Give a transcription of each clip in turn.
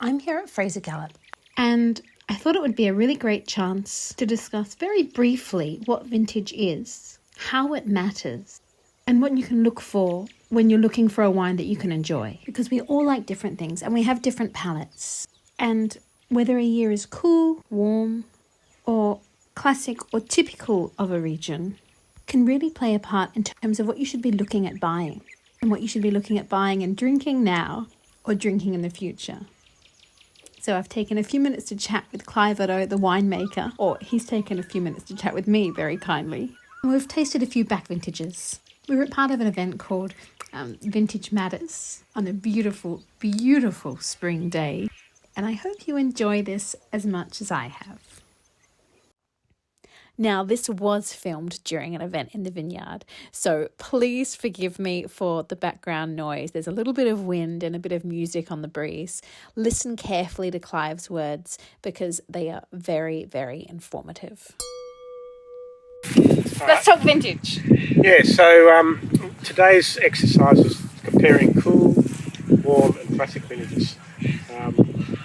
I'm here at Fraser Gallop, and I thought it would be a really great chance to discuss very briefly what vintage is, how it matters, and what you can look for when you're looking for a wine that you can enjoy. Because we all like different things and we have different palates. And whether a year is cool, warm, or classic or typical of a region can really play a part in terms of what you should be looking at buying and what you should be looking at buying and drinking now or drinking in the future. So I've taken a few minutes to chat with Clive Otto, the winemaker, or he's taken a few minutes to chat with me very kindly. And we've tasted a few back vintages. We were part of an event called Vintage Matters on a beautiful, beautiful spring day. And I hope you enjoy this as much as I have. Now, this was filmed during an event in the vineyard, so please forgive me for the background noise. There's a little bit of wind and a bit of music on the breeze. Listen carefully to Clive's words because they are very, very informative. Let's talk vintage. Yeah, so today's exercise is comparing cool, warm and classic vintages.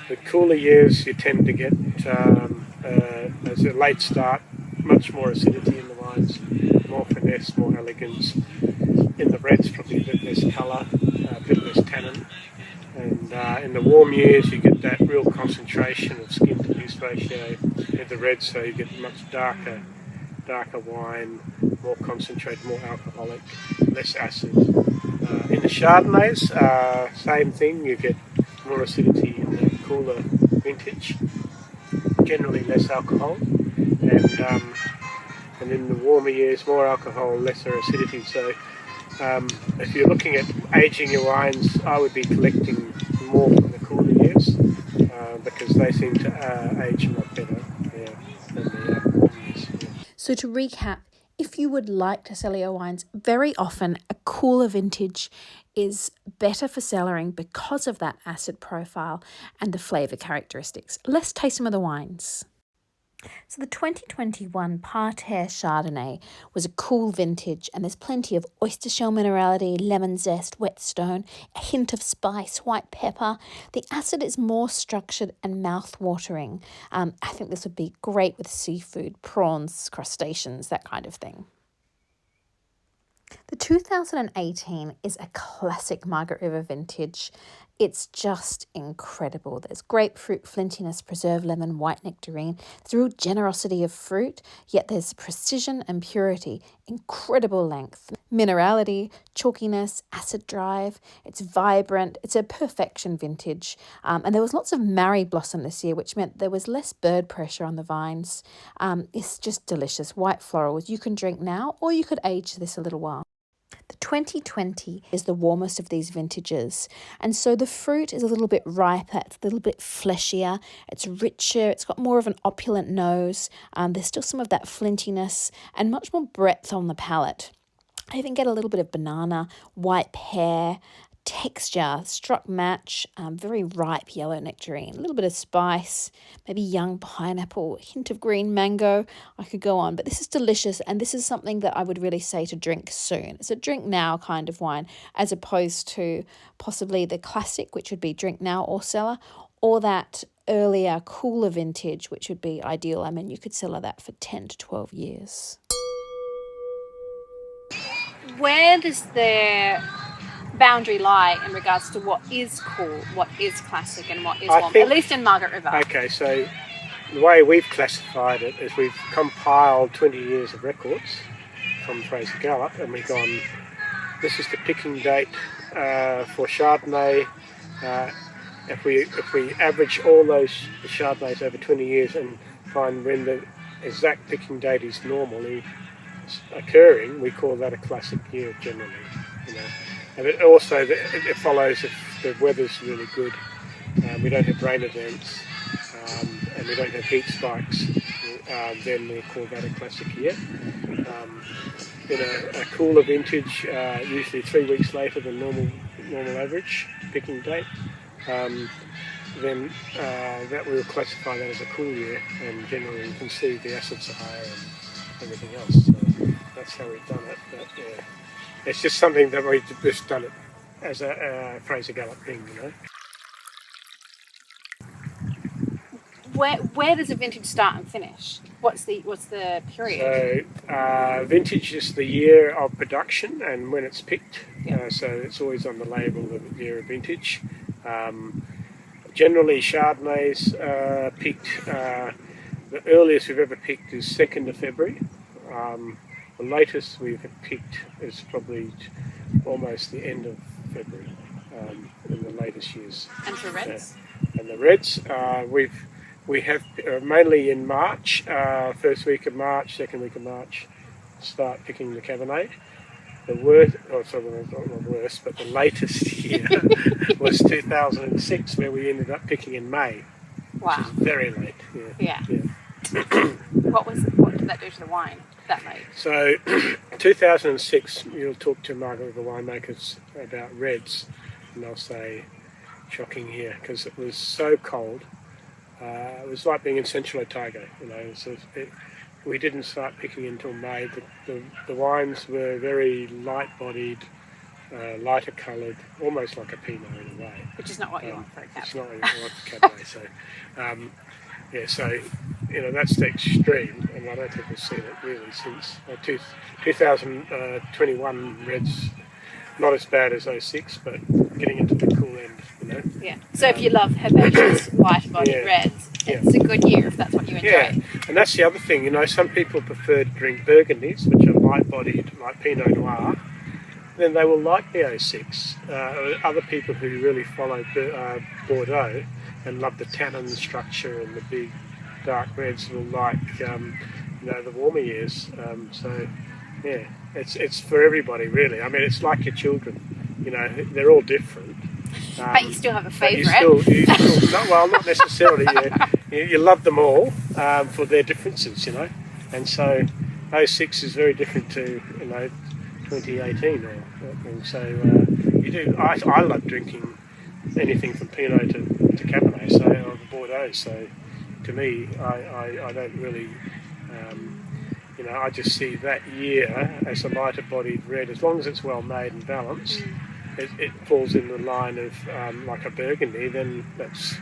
The cooler years you tend to get, as a late start, much more acidity in the wines, more finesse, more elegance. In the reds, probably a bit less colour, a bit less tannin. And in the warm years, you get that real concentration of skin to use ratio in the reds, so you get much darker wine, more concentrated, more alcoholic, less acid. In the Chardonnays, same thing, you get more acidity in the cooler vintage, generally less alcohol, and in the warmer years, more alcohol, lesser acidity. So if you're looking at aging your wines, I would be collecting more from the cooler years because they seem to age a lot better than the warm years. Yeah. So to recap, if you would like to cellar your wines, very often a cooler vintage is better for cellaring because of that acid profile and the flavour characteristics. Let's taste some of the wines. So the 2021 Parterre Chardonnay was a cool vintage, and there's plenty of oyster shell minerality, lemon zest, whetstone, a hint of spice, white pepper. The acid is more structured and mouth-watering. I think this would be great with seafood, prawns, crustaceans, that kind of thing. The 2018 is a classic Margaret River vintage. It's just incredible. There's grapefruit, flintiness, preserved lemon, white nectarine. There's a real generosity of fruit, yet there's precision and purity, incredible length, minerality, chalkiness, acid drive. It's vibrant. It's a perfection vintage. And there was lots of Marri blossom this year, which meant there was less bird pressure on the vines. It's just delicious. White florals. You can drink now, or you could age this a little while. The 2020 is the warmest of these vintages, and so the fruit is a little bit riper, it's a little bit fleshier, it's richer, it's got more of an opulent nose, there's still some of that flintiness and much more breadth on the palate. I even get a little bit of banana, white pear, texture, struck match, very ripe yellow nectarine, a little bit of spice, maybe young pineapple, a hint of green mango. I could go on, but this is delicious, and this is something that I would really say to drink soon. It's a drink now kind of wine, as opposed to possibly the classic, which would be drink now or cellar, or that earlier, cooler vintage, which would be ideal. I mean, you could cellar that for 10 to 12 years. Where does the boundary lie in regards to what is cool, what is classic, and what is warm, at least in Margaret River? Okay, so the way we've classified it is we've compiled 20 years of records from Fraser Gallop, and we've gone, this is the picking date for Chardonnay. If we average all those Chardonnays over 20 years and find when the exact picking date is normally occurring, we call that a classic year generally, And it also, it follows if the weather's really good, we don't have rain events, and we don't have heat spikes, then we'll call that a classic year. In a cooler vintage, usually 3 weeks later than normal average picking date, then that we'll classify that as a cool year, and generally you can see the acids are higher and everything else. So that's how we've done it. But, yeah. It's just something that we've just done it as a Fraser Gallop thing, where does a vintage start and finish? What's the period? So vintage is the year of production and when it's picked. Yeah. So it's always on the label the year of vintage. Generally, Chardonnays picked. The earliest we've ever picked is 2nd of February. The latest we've picked is probably almost the end of February in the latest years. And for reds? And the reds, we have mainly in March, first week of March, second week of March, start picking the Cabernet. The worst, not the worst, but the latest year was 2006, where we ended up picking in May. Wow. Which is very late. Yeah. What did that do to the wine that late? So, 2006, you'll talk to Margaret, the winemakers, about reds, and they'll say, shocking here, because it was so cold. It was like being in Central Otago, So we didn't start picking until May. The wines were very light-bodied, lighter coloured, almost like a Pinot in a way. Which is not what you want for a Cabernet. It's not what you want for Cabernet. So, that's the extreme, and I don't think we've seen it really since 2021 reds. Not as bad as 06, but getting into the cool end, Yeah. So if you love herbaceous, light-bodied reds, it's a good year if that's what you enjoy. Yeah, and that's the other thing. Some people prefer to drink Burgundies, which are light-bodied, like Pinot Noir. Then they will like the 06. Other people who really follow Bordeaux and love the tannin structure and the big dark reds will like the warmer years. It's for everybody really. I mean, it's like your children. They're all different. But you still have a favourite. Not necessarily. You love them all for their differences, And so 06 is very different to 2018. And so you do. I love drinking anything from Pinot to Cabernet, or Bordeaux. So to me, I don't really. I just see that year as a lighter bodied red, as long as it's well made and balanced. It falls in the line of like a Burgundy, then that's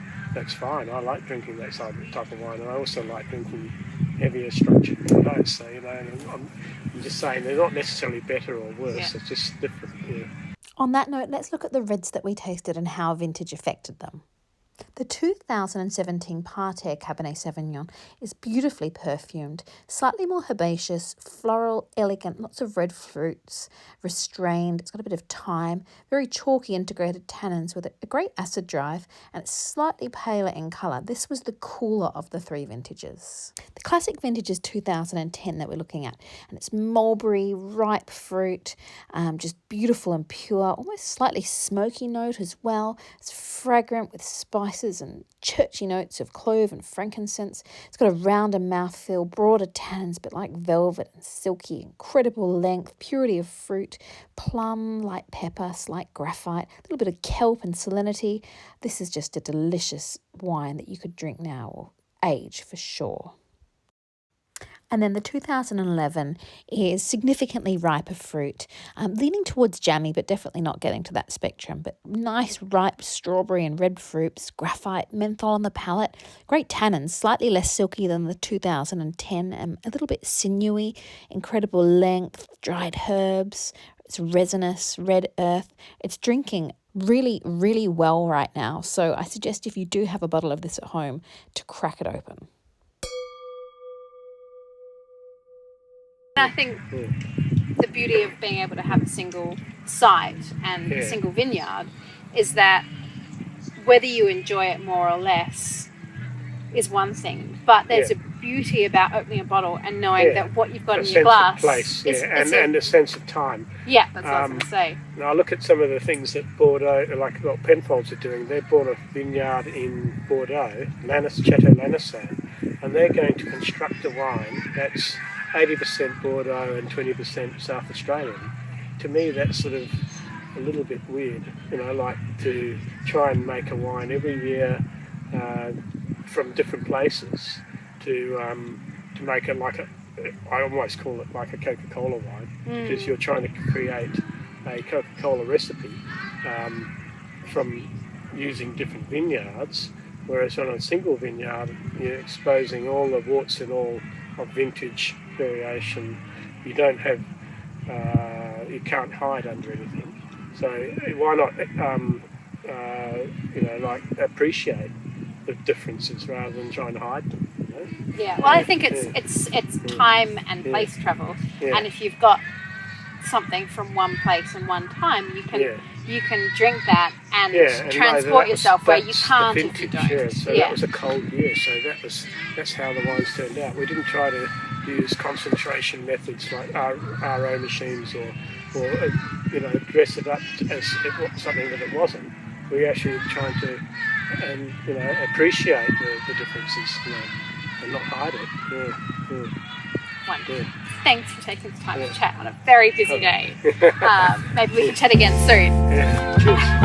fine. I like drinking that type of wine, and I also like drinking heavier structured Bordeaux. So I'm just saying they're not necessarily better or worse. It's just different. Yeah. On that note, let's look at the reds that we tasted and how vintage affected them. The 2017 Parterre Cabernet Sauvignon is beautifully perfumed, slightly more herbaceous, floral, elegant, lots of red fruits, restrained. It's got a bit of thyme, very chalky integrated tannins with a great acid drive, and it's slightly paler in colour. This was the cooler of the three vintages. The classic vintage is 2010 that we're looking at, and it's mulberry, ripe fruit, just beautiful and pure, almost slightly smoky note as well. It's fragrant with spices and churchy notes of clove and frankincense. It's got a rounder mouthfeel, broader tannins, but like velvet and silky, incredible length, purity of fruit, plum, light pepper, slight graphite, a little bit of kelp and salinity. This is just a delicious wine that you could drink now or age for sure. And then the 2011 is significantly riper fruit, leaning towards jammy, but definitely not getting to that spectrum. But nice ripe strawberry and red fruits, graphite, menthol on the palate, great tannins, slightly less silky than the 2010, and a little bit sinewy, incredible length, dried herbs. It's resinous, red earth. It's drinking really, really well right now. So I suggest if you do have a bottle of this at home to crack it open. I think the beauty of being able to have a single site and a single vineyard is that whether you enjoy it more or less is one thing, but there's a beauty about opening a bottle and knowing that what you've got in your glass place, and a sense of time. Yeah, that's what I was going to say. Now I look at some of the things that Bordeaux, like what Penfolds are doing. They've bought a vineyard in Bordeaux, Chateau Lanessan, and they're going to construct a wine that's 80% Bordeaux and 20% South Australian. To me, that's sort of a little bit weird. Like to try and make a wine every year from different places to make it like I almost call it like a Coca-Cola wine, because you're trying to create a Coca-Cola recipe from using different vineyards, Whereas on a single vineyard, you're exposing all the warts and all of vintage variation. You don't have, you can't hide under anything. So why not, appreciate the differences rather than trying to hide them? You know? Yeah. Well, I think it's time and place travel, and if you've got something from one place and one time, you can drink that and transport yourself where you can't if you don't. So that was a cold year, so that's how the wines turned out. We didn't try to use concentration methods like RO machines or dress it up as something that it wasn't. We actually trying to appreciate the differences, and not hide it. Wonderful. Yeah. Thanks for taking the time to chat on a very busy day. Maybe we can chat again soon. Yeah. Cheers.